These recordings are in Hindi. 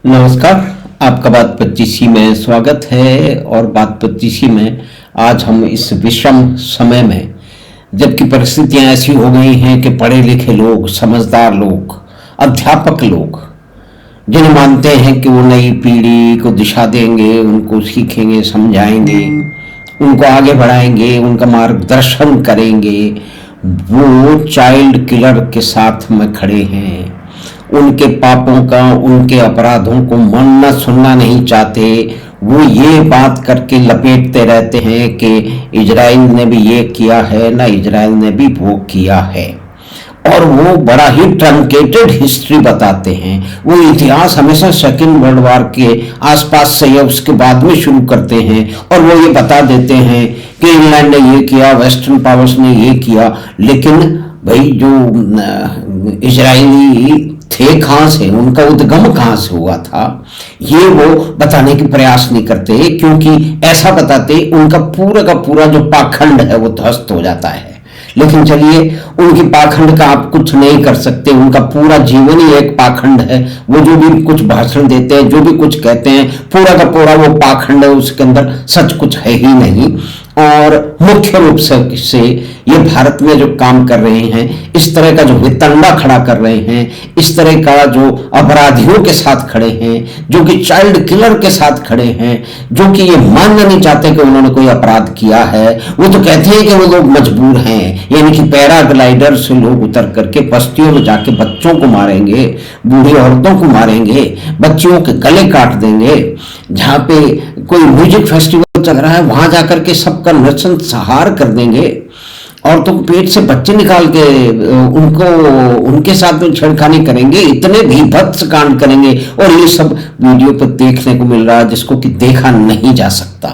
नमस्कार। आपका बात 25 में स्वागत है। और बात 25 में आज हम इस विषम समय में, जबकि परिस्थितियां ऐसी हो गई हैं कि पढ़े लिखे लोग, समझदार लोग, अध्यापक लोग, जिन्हें मानते हैं कि वो नई पीढ़ी को दिशा देंगे, उनको सीखेंगे, समझाएंगे, उनको आगे बढ़ाएंगे, उनका मार्गदर्शन करेंगे, वो चाइल्ड किलर के साथ में खड़े हैं। उनके पापों का, उनके अपराधों को मानना सुनना नहीं चाहते। वो ये बात करके लपेटते रहते हैं कि इजराइल ने भी ये किया है, ना इजराइल ने भी वो किया है। और वो बड़ा ही ट्रंकेटेड हिस्ट्री बताते हैं। वो इतिहास हमेशा सेकेंड वर्ल्ड वॉर के आसपास से या उसके बाद में शुरू करते हैं और वो ये बता देते हैं कि इंग्लैंड ने ये किया, वेस्टर्न पावर्स ने ये किया। लेकिन भाई जो इजरायली थे कहाँ से, उनका उद्गम कहाँ से हुआ था, ये वो बताने की प्रयास नहीं करते, क्योंकि ऐसा बताते उनका पूरा का पूरा जो पाखंड है वो ध्वस्त हो जाता है। लेकिन चलिए, उनकी पाखंड का आप कुछ नहीं कर सकते, उनका पूरा जीवन ही एक पाखंड है। वो जो भी कुछ भाषण देते हैं, जो भी कुछ कहते हैं, पूरा का पूरा वो पाखंड है, उसके अंदर सच कुछ है ही नहीं। और मुख्य रूप से ये भारत में जो काम कर रहे हैं, इस तरह का जो वितंडा खड़ा कर रहे हैं, इस तरह का जो अपराधियों के साथ खड़े हैं, जो कि चाइल्ड किलर के साथ खड़े हैं, जो कि ये मानना नहीं चाहते कि उन्होंने कोई अपराध किया है। वो तो कहते हैं कि वो लोग मजबूर हैं, यानी कि पैराग्लाइडर से लोग उतर करके बस्तियों में जाके बच्चों को मारेंगे, बूढ़ी औरतों को मारेंगे, बच्चियों के गले काट देंगे। जहाँ पे कोई म्यूजिक फेस्टिवल चल रहा है वहां जाकर के सबका नरसंहार कर देंगे। औरतों को पेट से बच्चे निकाल के उनके साथ में छेड़खानी करेंगे, इतने भीभत्स कांड करेंगे। और ये सब वीडियो पर देखने को मिल रहा है, जिसको कि देखा नहीं जा सकता।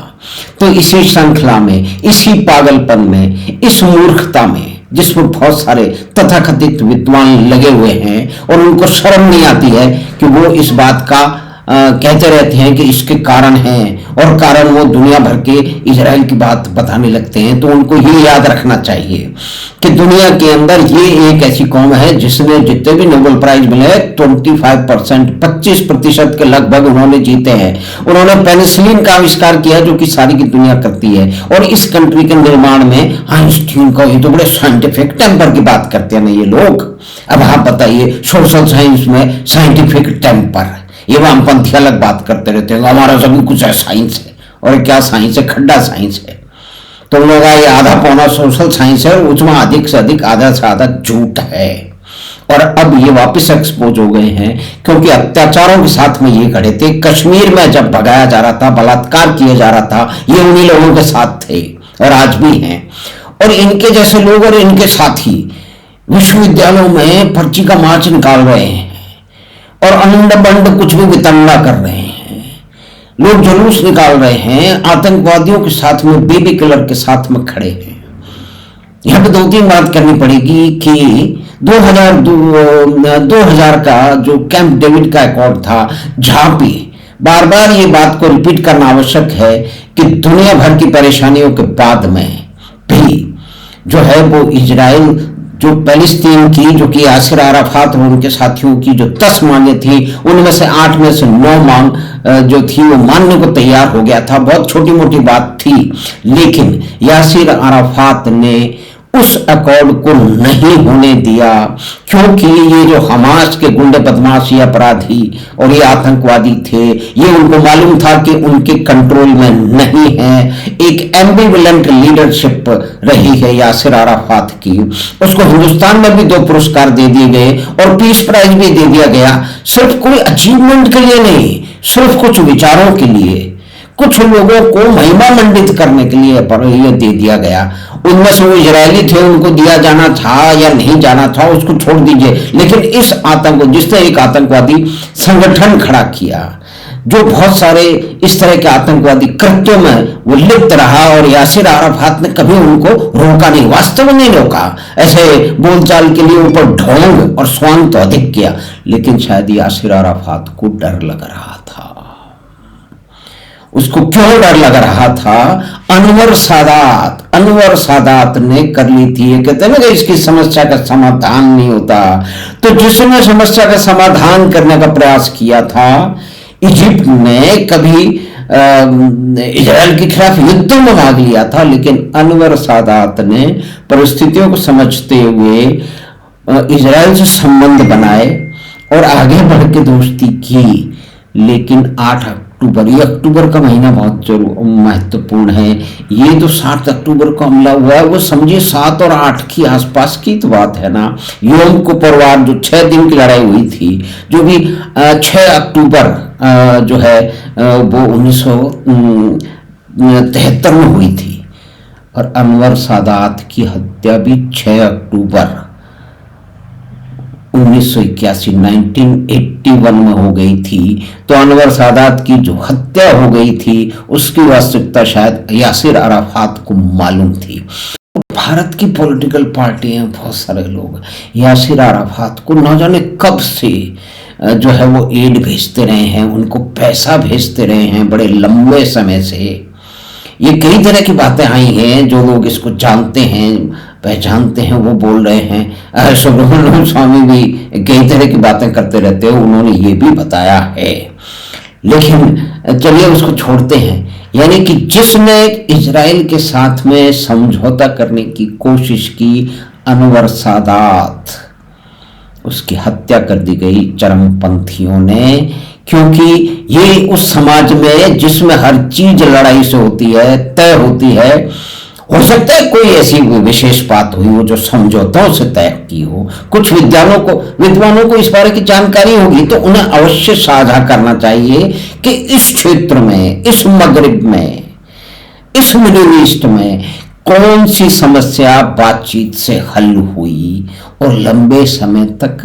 तो इसी श्रृंखला में, इसी पागलपन में, इस मूर्खता में, जिसमें बहुत सारे तथाकथित विद्वान लगे हुए हैं और उनको शर्म नहीं आती है कि वो इस बात का कहते रहते हैं कि इसके कारण हैं, और कारण वो दुनिया भर के इजराइल की बात बताने लगते हैं। तो उनको ये याद रखना चाहिए कि दुनिया के अंदर ये एक ऐसी कौम है जिसने जितने भी नोबेल प्राइज मिले 25%, 25% के लगभग उन्होंने जीते हैं। उन्होंने पेनिसिलिन का आविष्कार किया, जो कि सारी की दुनिया करती है। और इस कंट्री के निर्माण में आइंस्टीन का, ये तो बड़े साइंटिफिक टेम्पर की बात करते हैं ना ये लोग। अब आप बताइए, सोशल साइंस में साइंटिफिक टेम्पर, ये वामपंथी अलग बात करते रहते हैं, हमारा सभी कुछ है साइंस है। और क्या साइंस है? खड्डा साइंस है। तो उन लोगों का ये आधा पौना सोशल साइंस है और उसमें अधिक से अधिक, आधा से आधा झूठ है। और अब ये वापस एक्सपोज हो गए हैं, क्योंकि अत्याचारों के साथ में ये खड़े थे। कश्मीर में जब भगाया जा रहा था, बलात्कार किया जा रहा था, ये उन्हीं लोगों के साथ थे और आज भी हैं। और इनके जैसे लोग और इनके साथी विश्वविद्यालयों में पर्ची का मार्च निकाल रहे हैं और अंड बंड कुछ भी वितंडा कर रहे हैं। लोग जुलूस निकाल रहे हैं, आतंकवादियों के साथ में, बेबी किलर के साथ में खड़े हैं। यहां पे 2-3 बात करनी पड़ेगी कि 2000 का जो कैंप डेविड का अकॉर्ड था, जहां पे बार बार ये बात को रिपीट करना आवश्यक है कि दुनिया भर की परेशानियों के बाद में भी जो है वो इजराइल, जो पैलेस्तीन की, जो कि यासिर अराफात और उनके साथियों की जो 10 मांगे थी, उनमें से 8 में से 9 मांग जो थी वो मानने को तैयार हो गया था। बहुत छोटी मोटी बात थी, लेकिन यासिर अराफात ने उस अकॉर्ड को नहीं होने दिया, क्योंकि ये जो हमास के गुंडे, बदमाश, ये अपराधी और ये आतंकवादी थे, ये उनको मालूम था कि उनके कंट्रोल में नहीं है। एक एम्बिवेलेंट लीडरशिप रही है यासिर अराफात की। उसको हिंदुस्तान में भी 2 पुरस्कार दे दिए गए और पीस प्राइज भी दे दिया गया, सिर्फ कोई अचीवमेंट के लिए नहीं, सिर्फ कुछ विचारों के लिए, कुछ लोगों को महिमा मंडित करने के लिए पर यह दे दिया गया। उनमें से वो इजरायली थे, उनको दिया जाना था या नहीं जाना था, उसको छोड़ दीजिए। लेकिन इस जिसने एक आतंकवादी संगठन खड़ा किया, जो बहुत सारे इस तरह के आतंकवादी कृत्यों में वो लिप्त रहा, और यासिर अराफात ने कभी उनको रोका नहीं, वास्तव में नहीं रोका। ऐसे बोलचाल के लिए ऊपर ढोंग और स्वांग तो अधिक किया, लेकिन शायद यासिर अराफात को डर लग रहा था। उसको क्यों डर लग रहा था? अनवर सादात ने कर ली थी। ये कहते हैं ना कि इसकी समस्या का समाधान नहीं होता। तो जिसने समस्या का समाधान करने का प्रयास किया था, इजिप्ट ने कभी इजराइल के खिलाफ युद्ध में भाग लिया था, लेकिन अनवर सादात ने परिस्थितियों को समझते हुए इजराइल से संबंध बनाए और आगे बढ़ के दोस्ती की। लेकिन 8 अक्टूबर, ये अक्टूबर का महीना बहुत महत्वपूर्ण है। ये जो 7 अक्टूबर को हमला हुआ है वो समझिए 7 और 8 की आसपास की तो बात है ना। योम को परिवार जो 6 दिन की लड़ाई हुई थी, जो भी 6 अक्टूबर जो है वो 1973 में हुई थी, और अनवर सादात की हत्या भी 6 अक्टूबर 1981 में हो गई थी। तो अनवर सादात की जो हत्या हो गई थी उसकी वास्तविकता शायद यासिर अराफात को मालूम थी। भारत की पॉलिटिकल पार्टी हैं, बहुत सारे लोग यासिर अराफात को न जाने कब से जो है वो एड भेजते रहे हैं, उनको पैसा भेजते रहे हैं बड़े लंबे समय से। ये कई तरह की बातें आई हैं, जो लोग इसको जानते हैं पहचानते हैं वो बोल रहे हैं। सुब्रमण्यम स्वामी भी कई तरह की बातें करते रहते हैं, उन्होंने ये भी बताया है। लेकिन चलिए उसको छोड़ते हैं। यानी कि जिसने इजराइल के साथ में समझौता करने की कोशिश की, अनवर सादात, उसकी हत्या कर दी गई चरमपंथियों ने, क्योंकि ये उस समाज में जिसमें हर चीज लड़ाई से होती है, तय होती है। हो सकता है कोई ऐसी विशेष बात हुई हो जो समझौतों से तय की हो। कुछ विद्वानों को इस बारे की जानकारी होगी, तो उन्हें अवश्य साझा करना चाहिए कि इस क्षेत्र में, इस मगरिब में, इस मिडिल ईस्ट में कौन सी समस्या बातचीत से हल हुई और लंबे समय तक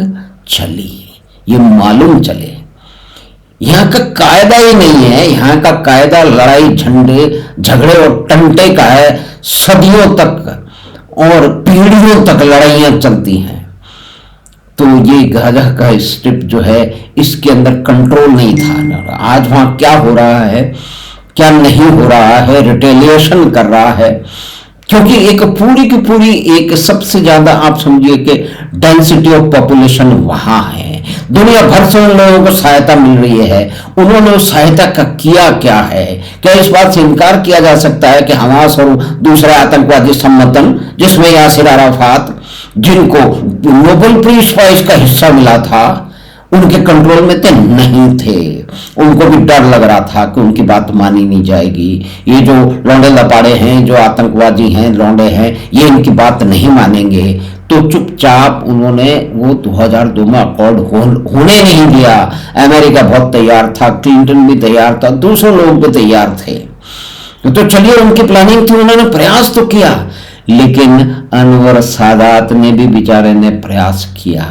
चली, ये मालूम चले। यहाँ का कायदा ही नहीं है, यहाँ का कायदा लड़ाई झगड़े और टंटे का है। सदियों तक और पीढ़ियों तक लड़ाइयाँ चलती हैं। तो ये गाजा का स्ट्रिप जो है, इसके अंदर कंट्रोल नहीं था। आज वहाँ क्या हो रहा है, क्या नहीं हो रहा है, रिटेलिएशन कर रहा है, क्योंकि एक पूरी की पूरी एक सबसे ज्यादा आप समझिए कि डेंसिटी ऑफ पॉपुलेशन वहां है। दुनिया भर से उन लोगों को सहायता मिल रही है। उन्होंने उस सहायता का किया क्या है? क्या इस बात से इनकार किया जा सकता है कि हमास और दूसरे आतंकवादी संगठन, जिसमें यासिर अराफात, जिनको नोबेल पीस प्राइज का हिस्सा मिला था, उनके कंट्रोल में तो नहीं थे। उनको भी डर लग रहा था कि उनकी बात मानी नहीं जाएगी। ये जो लौंडे लपाड़े हैं, जो आतंकवादी हैं, लौंडे हैं, ये इनकी बात नहीं मानेंगे। तो चुपचाप उन्होंने वो 2002 में अकॉर्ड होने नहीं दिया। अमेरिका बहुत तैयार था, क्लिंटन भी तैयार था, दूसरे लोग भी तैयार थे। तो चलिए, उनकी प्लानिंग थी, उन्होंने प्रयास तो किया, लेकिन अनवर सादात ने भी बेचारे ने प्रयास किया।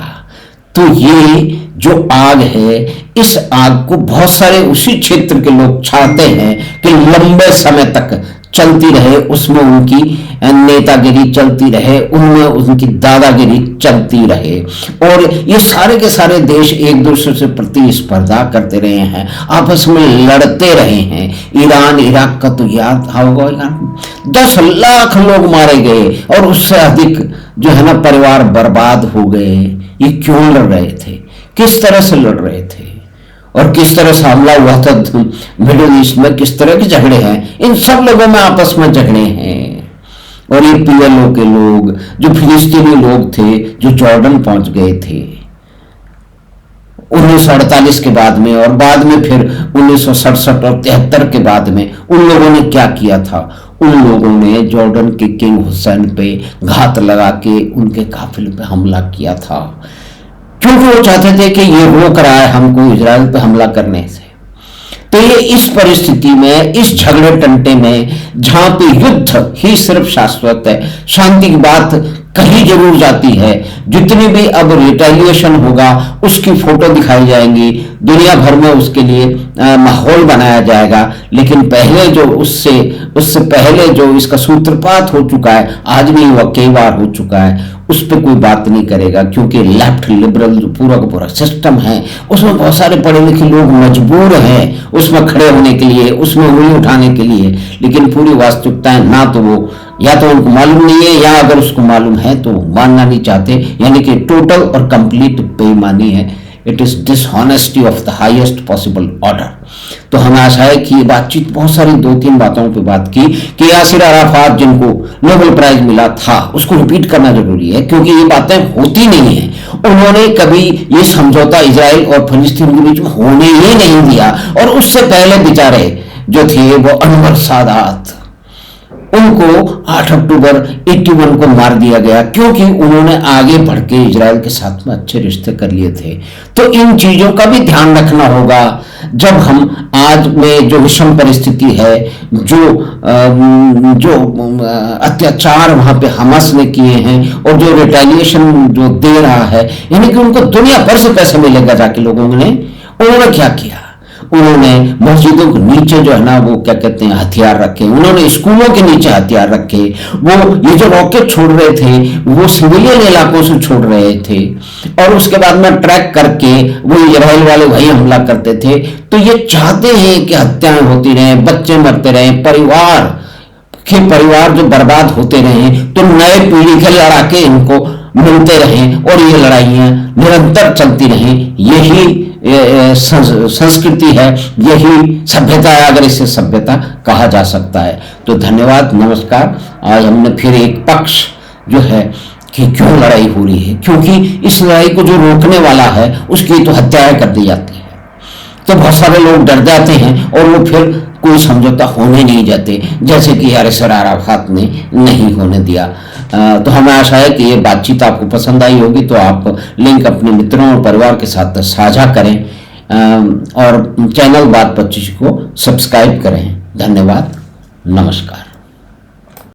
तो ये जो आग है, इस आग को बहुत सारे उसी क्षेत्र के लोग चाहते हैं कि लंबे समय तक चलती रहे, उसमें उनकी नेतागिरी चलती रहे, उनमें उनकी दादागिरी चलती रहे। और ये सारे के सारे देश एक दूसरे से प्रतिस्पर्धा करते रहे हैं, आपस में लड़ते रहे हैं। ईरान इराक का तो याद होगा, 10 लाख लोग मारे गए और उससे अधिक जो है ना परिवार बर्बाद हो गए। ये क्यों लड़ रहे थे, किस तरह से लड़ रहे थे, और किस तरह से हमला हुआ था मिडिल ईस्ट में, किस तरह के झगड़े हैं, इन सब लोगों में आपस में झगड़े हैं। और ये पीएलओ के लोग, जो फिलिस्तीनी लोग थे, जो जॉर्डन पहुंच गए थे 1948 के बाद में, और बाद में फिर 1967 और 73 के बाद में, उन लोगों ने क्या किया था? उन लोगों ने जॉर्डन के किंग हुसैन पे घात लगा के उनके काफिले पे हमला किया था, क्योंकि वो चाहते थे कि ये रोक रहा है हमको इजराइल पे हमला करने से। तो ये इस परिस्थिति में, इस झगड़े टंटे में, जहां पे युद्ध ही सिर्फ शाश्वत है, शांति की बात कहीं जरूर जाती है, जितनी भी अब रिटेलिएशन होगा उसकी फोटो दिखाई जाएंगी, दुनिया भर में उसके लिए माहौल बनाया जाएगा। लेकिन पहले जो उससे पहले जो इसका सूत्रपात हो चुका है, आज नहीं हुआ, कई बार हो चुका है, उस पर कोई बात नहीं करेगा, क्योंकि लेफ्ट लिबरल जो पूरा का पूरा सिस्टम है, उसमें बहुत सारे पढ़े लिखे लोग मजबूर हैं उसमें खड़े होने के लिए, उसमें उंगली उठाने के लिए। लेकिन पूरी वास्तविकताएं ना तो वो, या तो उनको मालूम नहीं है, या अगर उसको मालूम है तो मानना नहीं चाहते। यानी कि टोटल और कंप्लीट बेईमानी है। It is dishonesty of the highest possible order. तो हमें आशा है कि ये बातचीत बहुत सारी 2-3 बातों पे बात की कि यासिर अराफात जिनको नोबेल प्राइज मिला था उसको रिपीट करना जरूरी है, क्योंकि ये बातें होती नहीं है। उन्होंने कभी ये समझौता इजराइल और फिलिस्तीन के बीच में होने ही नहीं दिया, और उससे पहले बेचारे जो थे वो अनवर सादात, उनको 8 अक्टूबर 81 को मार दिया गया क्योंकि उन्होंने आगे बढ़ के इजराइल के साथ में अच्छे रिश्ते कर लिए थे। तो इन चीजों का भी ध्यान रखना होगा जब हम आज में जो विषम परिस्थिति है, जो अत्याचार वहां पे हमास ने किए हैं और जो रिटेलिएशन जो दे रहा है, यानी कि उनको दुनिया भर से पैसा मिलेगा जाके लोगों ने। उन्होंने क्या किया, उन्होंने मस्जिदों के नीचे जो है ना वो क्या कहते हैं हथियार रखे, उन्होंने स्कूलों के नीचे हथियार रखे, वो ये जो रॉकेट छोड़ रहे थे वो सिविलियन इलाकों से छोड़ रहे थे, और उसके बाद में ट्रैक करके वो इजराइल वाले वही हमला करते थे। तो ये चाहते हैं कि हत्याएं होती रहें, बच्चे मरते रहें, परिवार जो बर्बाद होते रहें, तो नए पीढ़ी के लड़ाके इनको मिलते रहें और ये लड़ाइयां निरंतर चलती रहें। यही संस्कृति है, यही सभ्यता है, अगर इसे सभ्यता कहा जा सकता है। तो धन्यवाद, नमस्कार। आज हमने फिर एक पक्ष जो है कि क्यों लड़ाई हो रही है, क्योंकि इस लड़ाई को जो रोकने वाला है उसकी तो हत्याएं कर दी जाती है, तो बहुत सारे लोग डर जाते हैं और वो फिर कोई समझौता होने नहीं जाते, जैसे कि यासिर अराफात ने नहीं होने दिया। तो हमें आशा है कि ये बातचीत आपको पसंद आई होगी, तो आप लिंक अपने मित्रों और परिवार के साथ साझा करें और चैनल बात 25 को सब्सक्राइब करें। धन्यवाद, नमस्कार।